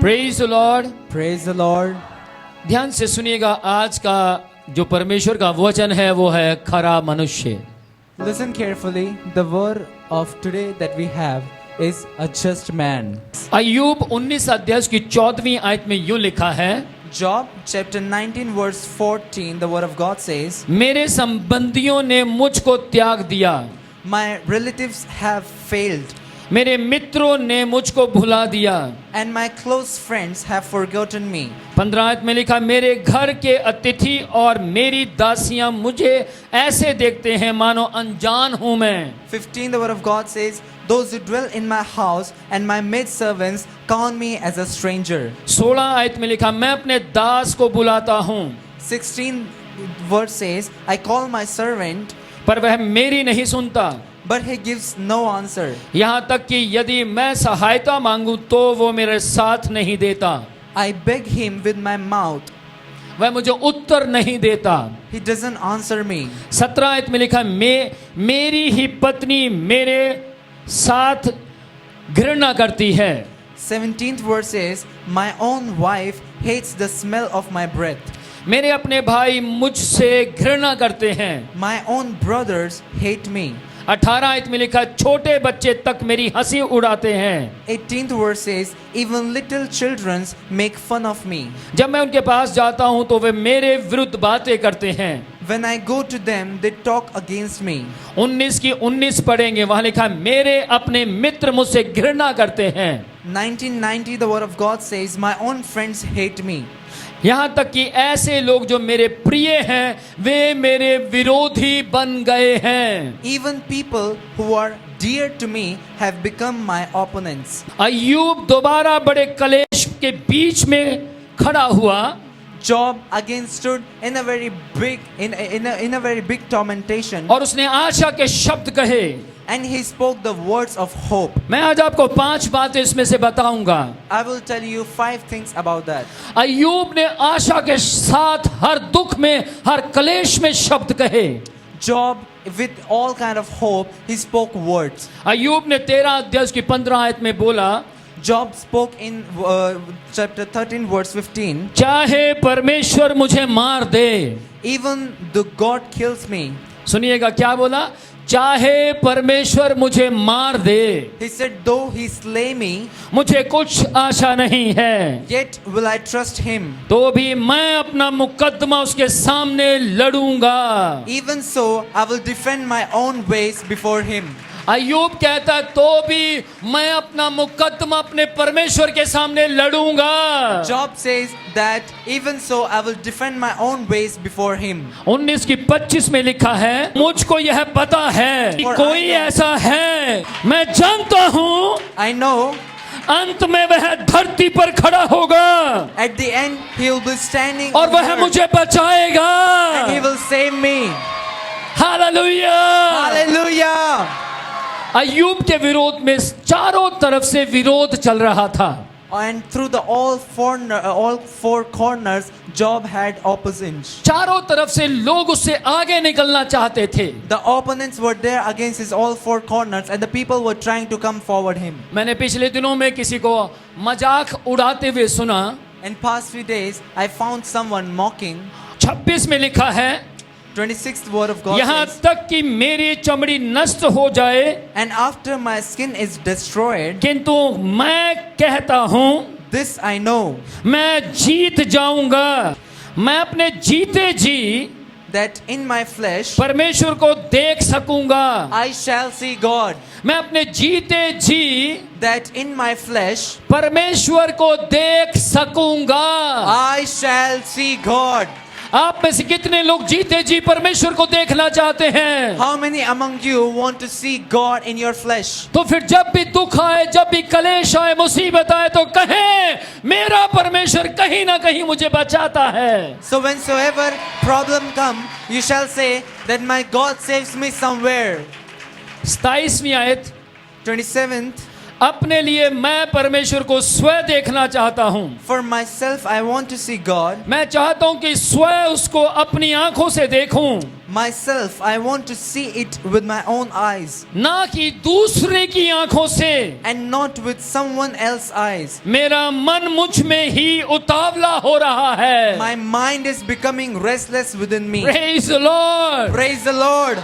Praise the Lord. Praise the Lord. ध्यान से सुनिएगा, आज का जो परमेश्वर का वचन है वो है खरा मनुष्य। Listen carefully. The word of today that we have is a just man. अय्यूब 19 अध्याय की 14वीं आयत में यूं लिखा है, Job chapter 19 verse 14, the word of God says, मेरे संबंधियों ने मुझको त्याग दिया, my relatives have failed, मेरे मित्रों ने मुझको भुला दिया। and my close friends have forgotten me. 15 आयत में लिखा, मेरे घर के अतिथि और मेरी दासियां मुझे ऐसे देखते हैं मानो अनजान हूं मैं। 15, the word of God says, those who dwell in my house and my maidservants count me as a stranger. 16 आयत में लिखा, मैं अपने दास को बुलाता हूं 16 verse says, I call my servant, पर वह मेरी नहीं सुनता। but he gives no answer. यहाँ तक कि यदि मैं सहायता मांगू तो वो मेरे साथ नहीं देता, I beg him with my mouth, वह मुझे उत्तर नहीं देता। he doesn't answer me. 17 आयत में लिखा, मेरी ही पत्नी मेरे साथ घृणा करती है। 17th verse says, my own wife hates the smell of my breath. मेरे अपने भाई मुझसे घृणा करते हैं। My own brothers hate me. 18 आयत में लिखा, छोटे बच्चे तक मेरी हंसी उड़ाते हैं। 18th verse says, even little children make fun of me. जब मैं उनके पास जाता हूं तो वे मेरे विरुद्ध बातें करते हैं। When I go to them, they talk against me. 19 की 19 पढ़ेंगे, वहां लिखा, मेरे अपने मित्र मुझसे घृणा करते हैं। 1990, the word of God says, my own friends hate me. यहां तक कि ऐसे लोग जो मेरे प्रिय हैं वे मेरे विरोधी बन गए हैं। Even people who are dear to me have become my opponents. अय्यूब दोबारा बड़े कलेश के बीच में खड़ा हुआ। Job again stood in a very big tormentation, और उसने आशा के शब्द कहे। and he spoke the words of hope. मैं आज आपको 5 बातें इसमें से बताऊंगा। I will tell you 5 things about that. अय्यूब ने आशा के साथ हर दुख में, हर कलेश में शब्द कहे। Job, with all kind of hope, he spoke words. अय्यूब ने 13 अध्याय की 15 आयत में बोला, Job spoke in chapter 13 verse 15, चाहे परमेश्वर मुझे मार दे। even the God kills me. सुनिएगा क्या बोला, चाहे परमेश्वर मुझे मार दे, He said, though he slay me, मुझे कुछ आशा नहीं है, yet will I trust him. तो भी मैं अपना मुकदमा उसके सामने लड़ूंगा। Even so, I will defend my own ways before him. अय्यूब कहता, तो भी मैं अपना मुकदमा अपने परमेश्वर के सामने लड़ूंगा। Job says that even so I will defend my own ways before him. 19 की 25 में लिखा है, मुझको यह पता है कि कोई ऐसा है, मैं जानता हूँ I know अंत में वह धरती पर खड़ा होगा at the end he will be standing और on वह earth, मुझे बचाएगा। and he will save me. Hallelujah. Hallelujah. अय्यूब के विरोध में चारों तरफ से विरोध चल रहा था। And through the all four corners, Job had opposition. चारों तरफ से लोग उससे आगे निकलना चाहते थे। The opponents were there against his all four corners, and the people were trying to come forward him. मैंने पिछले दिनों में किसी को मजाक उड़ाते हुए सुना। In past few days, I found someone mocking. 26 में लिखा है, 26th word of God यहाँ says, तक कि मेरी चमड़ी नष्ट हो जाए, and after my skin is destroyed, किंतु मैं कहता हूँ this I know, मैं जीत जाऊंगा। मैं अपने जीते जी that in my flesh परमेश्वर को देख सकूंगा। I shall see God. मैं अपने जीते जी That in my flesh परमेश्वर को देख सकूंगा। I shall see God. आप में से कितने लोग जीते जी परमेश्वर को देखना चाहते हैं? How many among you want to see God in your flesh? तो फिर जब भी दुख आए, जब भी कलेश आए, मुसीबत आए, तो कहें, मेरा परमेश्वर कहीं ना कहीं मुझे बचाता है। So whensoever problem come, you shall say that my God saves me somewhere. 27वीं आयत, 27th, अपने लिए मैं परमेश्वर को स्वयं देखना चाहता हूं। for myself I want to see God. मैं चाहता हूं कि स्वयं उसको अपनी आंखों से देखूं। myself. I want to see it with my own eyes ना कि दूसरे की आंखों से। and not with someone else's eyes. मेरा मन मुझ में ही उतावला हो रहा है। My mind is becoming restless within me. Praise the Lord। Praise the Lord.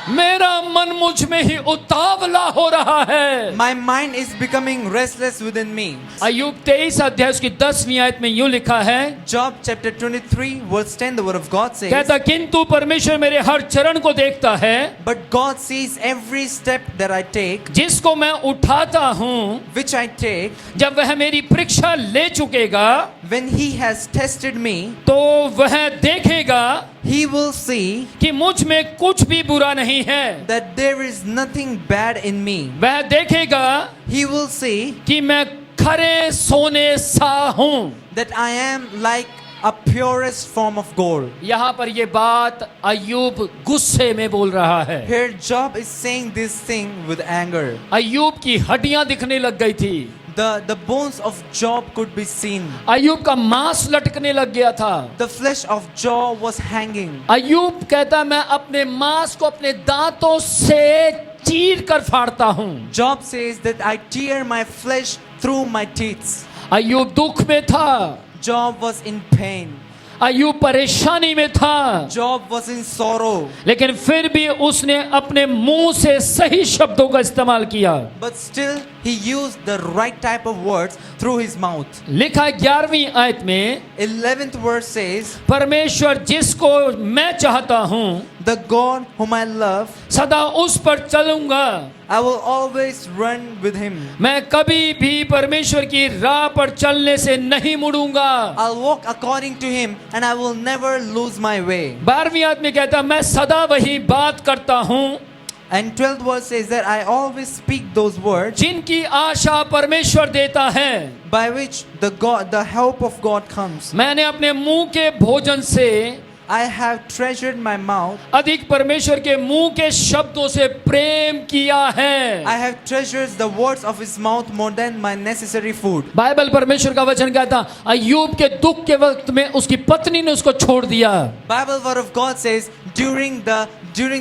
मेरा मन मुझ में ही उतावला हो रहा है। My mind is becoming restless within me. अय्यूब 23 अध्याय उसकी 10वीं आयत में यूं लिखा है, Job chapter 23 verse 10, the word of God says, कहता किंतु परमेश्वर मेरे हर चरण को देखता है, but God sees every step that I take, जिसको मैं उठाता हूँ। which I take. जब वह मेरी परीक्षा ले चुकेगा When he has tested me, तो वह देखेगा he will see कि मुझ में कुछ भी बुरा नहीं है। that there is nothing bad in me. वह देखेगा He will see कि मैं खरे सोने सा हूँ। that I am like a purest form of gold. यहाँ पर ये बात अय्यूब गुस्से में बोल रहा है। Here Job is saying this thing with anger. अय्यूब की हड्डियां दिखने लग गई थी। The bones of Job could be seen. अय्यूब का मांस लटकने लग गया था। The flesh of Job was hanging. अय्यूब कहता मैं अपने मांस को अपने दांतों से चीर कर फाड़ता हूँ। Job says that I tear my flesh through my teeth. अय्यूब दुख में था। Job was in pain. अय्यूब परेशानी में था। Job was in sorrow. लेकिन फिर भी उसने अपने मुंह से सही शब्दों का इस्तेमाल किया। But still he used the right type of words through his mouth. लिखा 11वीं आयत में, 11th verse says, परमेश्वर जिसको मैं चाहता हूँ the God whom I love, सदा उस पर चलूंगा। I will always run with him. मैं कभी भी परमेश्वर की राह पर चलने से नहीं मुड़ूंगा। I'll walk according to him and I will never lose my way. 12वीं आयत में कहता मैं सदा वही बात करता हूँ And 12th verse says that I always speak those words जिनकी आशा परमेश्वर देता है। by which the help of God comes. मैंने अपने मुंह के भोजन से I have treasured my mouth. अधिक परमेश्वर के मुंह के शब्दों से प्रेम किया है। I have treasured the words of his mouth more than my necessary food. Bible परमेश्वर का वचन कहता अय्यूब के दुख के वक्त में उसकी पत्नी ने उसको छोड़ दिया। Bible word of God says during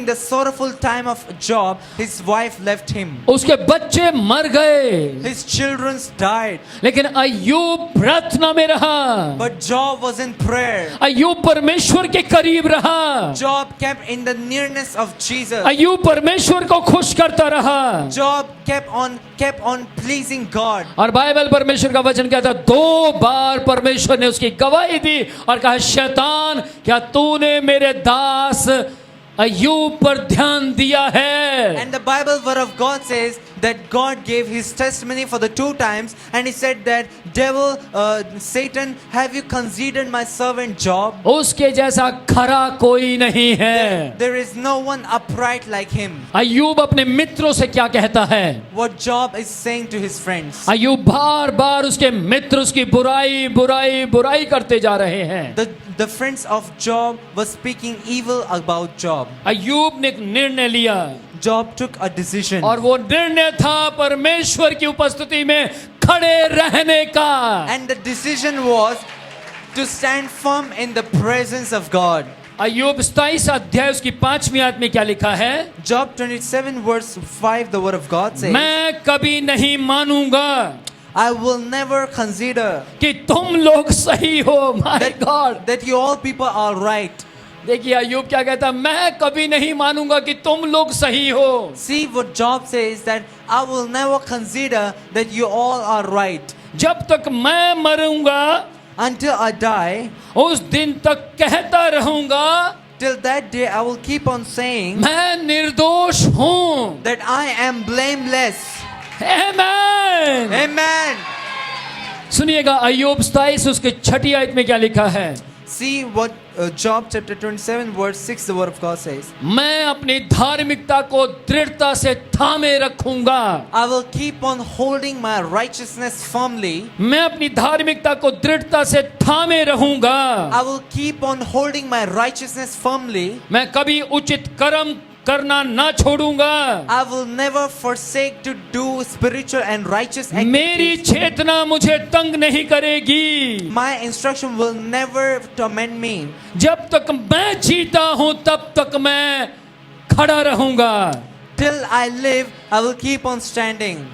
the sorrowful time of Job, his wife left him. उसके बच्चे मर गए, His children died. लेकिन अय्यूब प्रार्थना में रहा। But Job was in prayer. अय्यूब परमेश्वर के करीब रहा। Job kept in the nearness of Jesus. अय्यूब परमेश्वर को खुश करता रहा। Job kept on pleasing God. और बाइबल परमेश्वर का वचन कहता 2 बार परमेश्वर ने उसकी गवाही दी और कहा शैतान क्या तूने मेरे दास अय्यूब पर ध्यान दिया है। And the Bible word of God says that God gave his testimony for the 2 times and he said that devil, Satan, have you considered my servant Job? उसके जैसा खरा कोई नहीं है। There is no one upright like him. अय्यूब अपने मित्रों से क्या कहता है? What Job is saying to his friends. अय्यूब बार बार उसके मित्र उसकी बुराई करते जा रहे हैं। The friends of Job were speaking evil about Job. अय्यूब ने एक निर्णय लिया Job took a decision. और वो निर्णय था परमेश्वर की उपस्थिति में खड़े रहने का। And the decision was to stand firm in the presence of God. अय्यूब 27 अध्याय उसकी 5वीं आयत में क्या लिखा है? Job 27 verse 5, the word of God says, मैं कभी नहीं मानूंगा I will never consider कि तुम लोग सही हो। My God, that you all people are right. देखिए अय्यूब क्या कहता, मैं कभी नहीं मानूंगा कि तुम लोग सही हो। See what Job says, that I will never consider that you all are right. जब तक मैं मरूंगा Until I die, उस दिन तक कहता रहूंगा till that day I will keep on saying मैं निर्दोष हूं। that I am blameless. Amen। Amen. सुनिएगा अय्यूब 27 उसके 6ठी आयत में क्या लिखा है? See what Job chapter 27 verse 6, the word of God says. मैं अपनी धार्मिकता को दृढ़ता से थामे रखूंगा। I will keep on holding my righteousness firmly. मैं अपनी धार्मिकता को दृढ़ता से थामे रहूंगा। I will keep on holding my righteousness firmly. मैं कभी उचित कर्म करना ना छोड़ूंगा। I will never forsake to do spiritual and righteous मेरी activities. चेतना मुझे तंग नहीं करेगी। My instruction will never torment me. जब तक मैं जीता हूं तब तक मैं खड़ा रहूंगा। Till I live, I will keep on standing.